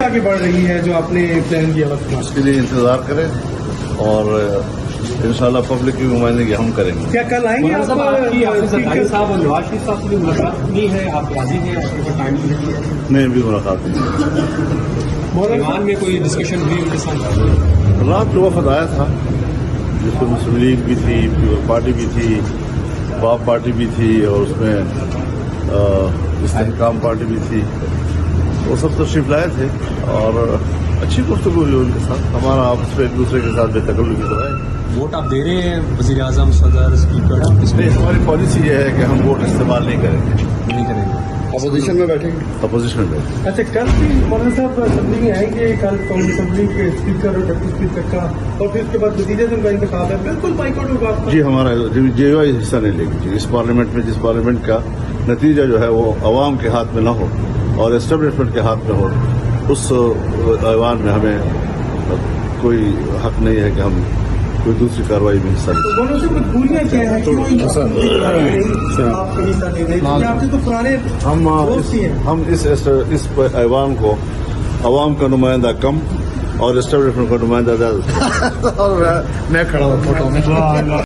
آگے بڑھ رہی ہے جو آپ نے پلان کیا وقت اس کے لیے انتظار کریں اور انشاءاللہ پبلک کی نمائندگی ہم کریں گے. کیا کل آئیں گے آپ زرداری صاحب اور نواز شریف صاحب سے ملاقات نہیں ہے؟ آپ راضی ہیں؟ آپ کے پاس ٹائم نہیں ہے؟ نہیں ابھی ملاقات نہیں. ایوان میں کوئی ڈسکشن ہوئی ان کے ساتھ؟ رات جو وفد آیا تھا جس میں مسلم لیگ بھی تھی، پیپل پارٹی بھی تھی، باپ پارٹی بھی تھی اور اس میں استحکام پارٹی بھی تھی، وہ سب تشریف لائے تھے اور اچھی گفتگو ہوئی ان کے ساتھ. ہمارا آپس میں ایک دوسرے کے ساتھ بے تکلفی تو ہے. ووٹ آپ دے رہے ہیں وزیر اعظم، صدر، اسپیکر؟ اس میں نہیں، ہماری پالیسی یہ ہے کہ ہم ووٹ استعمال نہیں کریں گے. نہیں کریں گے. اپوزیشن میں بیٹھیں گے. اپوزیشن میں. اچھا کل بھی مولانا صاحب اسمبلی میں آئیں گے، کل قومی اسمبلی کے اسپیکر اور ڈپٹی اسپیکر کا اور پھر اس کے بعد وزیر اعظم کا انتخاب ہے، بالکل بائیکاٹ ہوگا. جی ہمارا جے وائی حصہ نہیں لے گی. اس پارلیمنٹ میں جس پارلیمنٹ کا نتیجہ جو ہے وہ عوام کے ہاتھ میں نہ ہو اور اسٹیبلشمنٹ کے ہاتھ میں ہو، اس ایوان میں ہمیں کوئی حق نہیں ہے کہ ہم کوئی دوسری کارروائی میں حصہ لیں. مولانا صاحب مجبوریاں کیا ہیں کہ آپ کا حصہ نہیں دیں؟ آپ کے تو پرانے دوست ہی ہیں. ہم اس ایوان کو عوام کا نمائندہ کم اور اسٹیبلشمنٹ کا نمائندہ زیادہ. میں کھڑا ہوں فوٹو میں.